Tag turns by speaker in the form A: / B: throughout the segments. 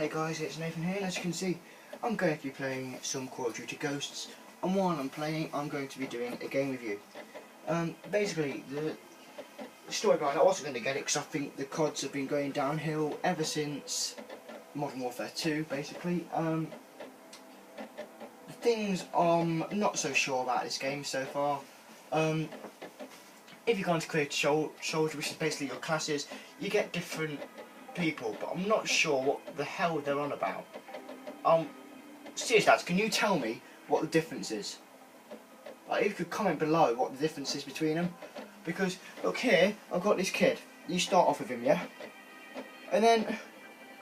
A: Hey guys, it's Nathan here, and as you can see, I'm going to be playing some Call of Duty Ghosts, and while I'm playing, I'm going to be doing a game review. Basically, the storyline, I wasn't going to get it because I think the CODs have been going downhill ever since Modern Warfare 2, basically. The things I'm not so sure about this game so far, if you're going to create a soldier, which is basically your classes, you get different people, but I'm not sure what the hell they're on about. Serious lads, can you tell me what the difference is? Like, if you could comment below what the difference is between them. Because, look here, I've got this kid. You start off with him, yeah? And then,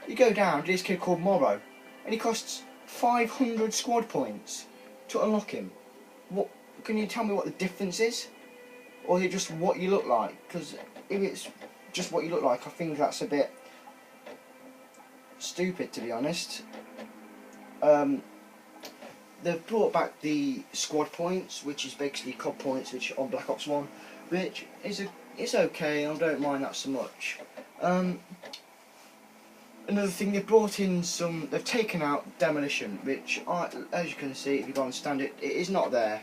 A: you go down to this kid called Morrow, and he costs 500 squad points to unlock him. What? Can you tell me what the difference is? Or is it just what you look like? Because if it's just what you look like, I think that's a bit stupid, to be honest. They've brought back the squad points, which is basically COD points, which on Black Ops 1, which is it's okay. I don't mind that so much. Another thing, they've brought in they've taken out demolition, which as you can see, if you go on standard, it is not there.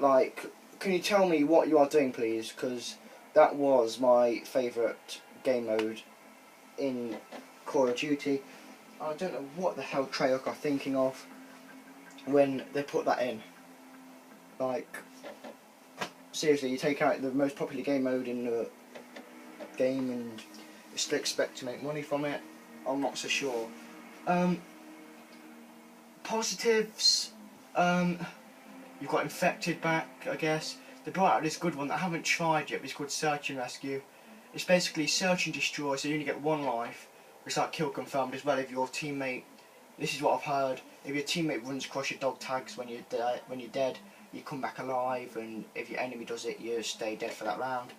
A: Like, can you tell me what you are doing, please? Because that was my favourite game mode in Call of Duty. I don't know what the hell Treyarch are thinking of when they put that in. Like, seriously, you take out the most popular game mode in the game and you still expect to make money from it? I'm not so sure. Positives, you've got Infected back, I guess. They brought out this good one that I haven't tried yet, but it's called Search and Rescue. It's basically search and destroy, so you only get one life. It's like kill confirmed as well if your teammate, this is what I've heard, if your teammate runs across your dog tags when you're dead, you come back alive, and if your enemy does it, you stay dead for that round.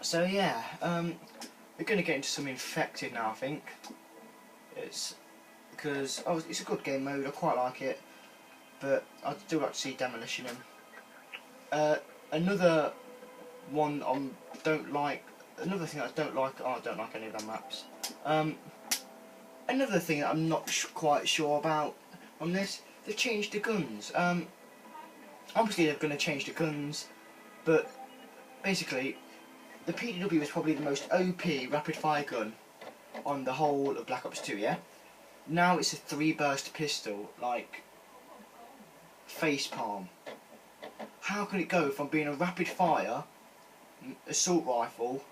A: So yeah, we're going to get into some Infected now, I think. It's because it's a good game mode, I quite like it, but I do like to see demolition in. Another one another thing I don't like, I don't like any of them maps. Another thing that I'm not quite sure about on this, they've changed the guns. Obviously they're going to change the guns, but basically the PDW is probably the most OP rapid fire gun on the whole of Black Ops 2, yeah? Now it's a 3-burst pistol, like facepalm. How can it go from being a rapid fire assault rifle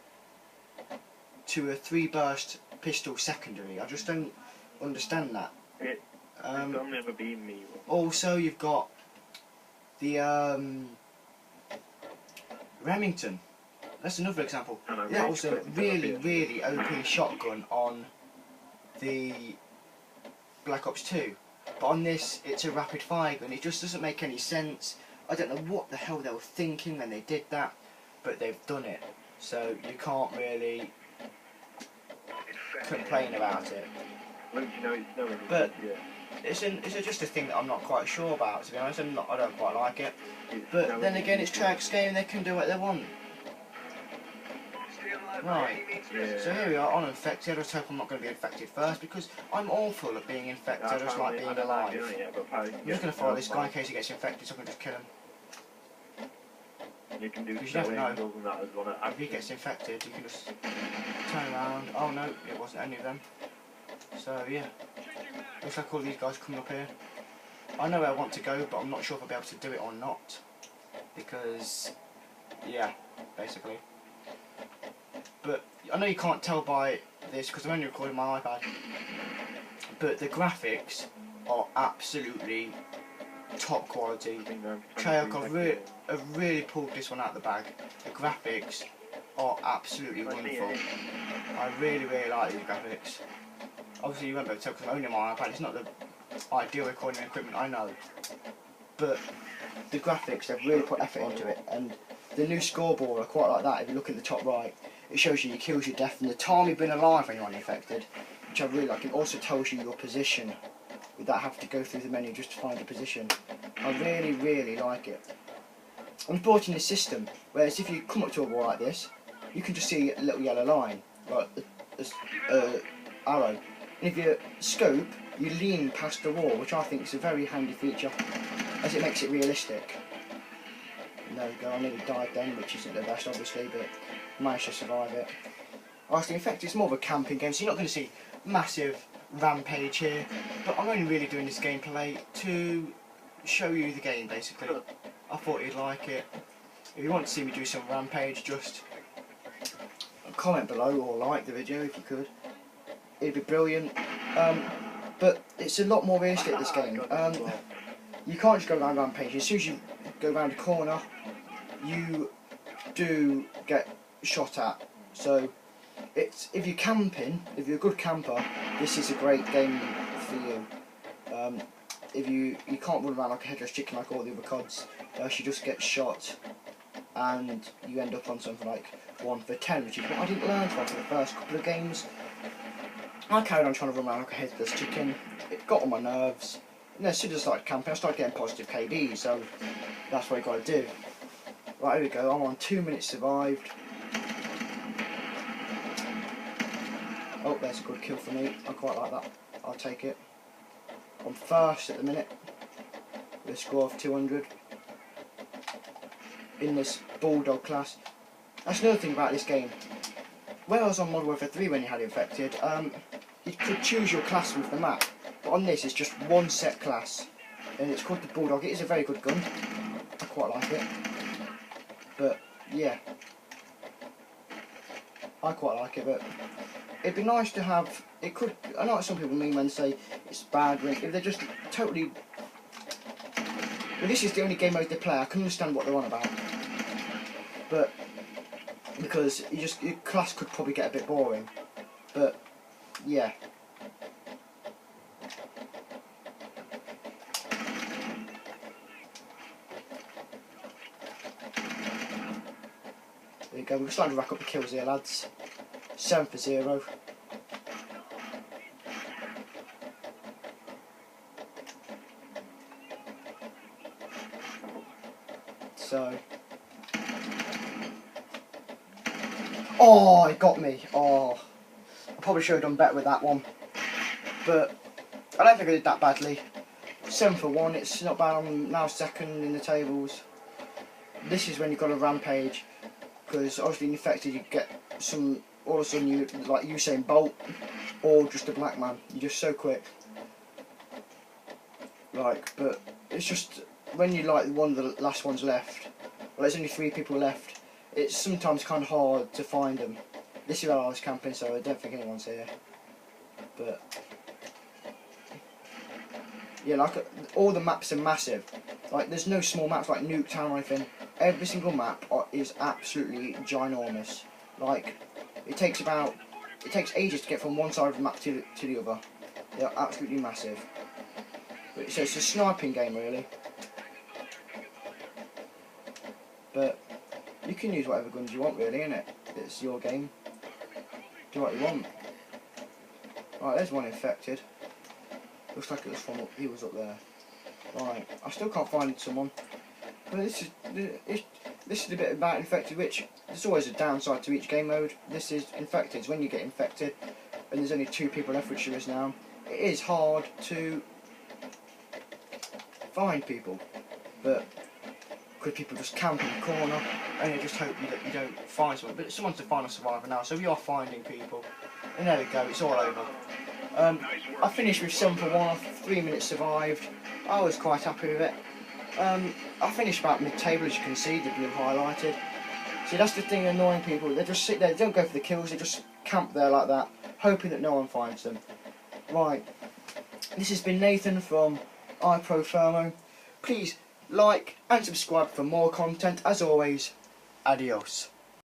A: to a 3-burst pistol secondary? I just don't understand that.
B: It'll never be me.
A: Also, you've got the Remington. That's another example. That was a really OP shotgun on the Black Ops 2. But on this, it's a rapid fire gun. It just doesn't make any sense. I don't know what the hell they were thinking when they did that, but they've done it. So you can't really complain about it. But it's just a thing that I'm not quite sure about, to be honest. I don't quite like it. But then again, it's Treyarch's game and they can do what they want. Right, so here we are on Infected. I just hope I'm not going to be infected first, because I'm awful at being infected. I just like being alive. I'm just going to follow this guy in case he gets infected, so I'm going to just kill him. Because you never know. If he gets infected, you can just turn around. Oh no, it wasn't any of them. So yeah, looks like all these guys coming up here. I know where I want to go, but I'm not sure if I'll be able to do it or not. Because, yeah, basically. But I know you can't tell by this because I'm only recording my iPad, but the graphics are absolutely top quality. Treyarch have really pulled this one out of the bag. The graphics are absolutely wonderful. I really like these graphics. Obviously you won't be able to tell because I'm only on my iPad. It's not the ideal recording equipment, I know, but the graphics, they've really put effort into it. And the new scoreboard, I quite like that. If you look at the top right, it shows you your kills, your death, and the time you've been alive when you're infected, which I really like. It also tells you your position without having to go through the menu just to find your position. I really like it. And brought in this system, whereas if you come up to a wall like this, you can just see a little yellow line, like arrow. And if you scope, you lean past the wall, which I think is a very handy feature, as it makes it realistic. And there we go, I nearly died then, which isn't the best obviously, but managed to survive it. Honestly, in fact, it's more of a camping game, so you're not going to see massive rampage here, but I'm only really doing this gameplay to show you the game, basically. I thought you'd like it. If you want to see me do some rampage, just comment below or like the video if you could. It'd be brilliant. But it's a lot more realistic, this game. You can't just go around rampage. As soon as you go around a corner, you do get shot at. So if you're camping, if you're a good camper, this is a great game for you. If you can't run around like a headless chicken like all the other CODs, you just get shot and you end up on something like 1 for 10, which is what I didn't learn from for the first couple of games. I carried on trying to run around like a headless chicken. It got on my nerves. And as soon as I started camping, I started getting positive KD, so that's what you got to do. Right, here we go. I'm on 2 minutes survived. Oh, there's a good kill for me. I quite like that. I'll take it. I'm first at the minute with a score of 200 in this Bulldog class. That's another thing about this game. When I was on Modern Warfare 3 when you had Infected, you could choose your class with the map. But on this, it's just one set class, and it's called the Bulldog. It is a very good gun. I quite like it. But yeah, I quite like it. But it'd be nice to have. It could. I know what some people mean when they say it's bad. If they're just totally. Well, this is the only game mode they play. I can understand what they're on about. But because your class could probably get a bit boring. But yeah. There you go, we're starting to rack up the kills here, lads. 7 for 0. So. Oh, it got me. Oh. I probably should have done better with that one. But I don't think I did that badly. 7 for 1, it's not bad. I'm now second in the tables. This is when you've got a rampage. Because obviously in Infected you get some, all of a sudden you, like Usain Bolt, or just a black man. You're just so quick. Like, but it's just, when you're like one of the last ones left, well there's only 3 people left, it's sometimes kind of hard to find them. This is where I was camping, so I don't think anyone's here. But yeah, like all the maps are massive. Like there's no small maps like Nuketown or anything. Every single map is absolutely ginormous. Like it takes ages to get from one side of the map to the other. They're absolutely massive. But, so it's a sniping game really. But you can use whatever guns you want really, innit? It's your game. Do what you want. Right, there's one Infected. Looks like it was from he was up there. Right, I still can't find someone. But this is a bit about Infected, which there's always a downside to each game mode. This is Infected. It's when you get infected, and there's only 2 people left, which there is now. It is hard to find people, but because people just camp in the corner, and you just hope you don't find someone. But someone's the final survivor now, so we are finding people. And there we go. It's all over. I finished with 7 for 1, 3 minutes survived. I was quite happy with it. I finished about mid-table, as you can see, the blue highlighted. See, that's the thing annoying people. They just sit there, they don't go for the kills, they just camp there like that, hoping that no one finds them. Right, this has been Nathan from iProThermo. Please like and subscribe for more content. As always, adios.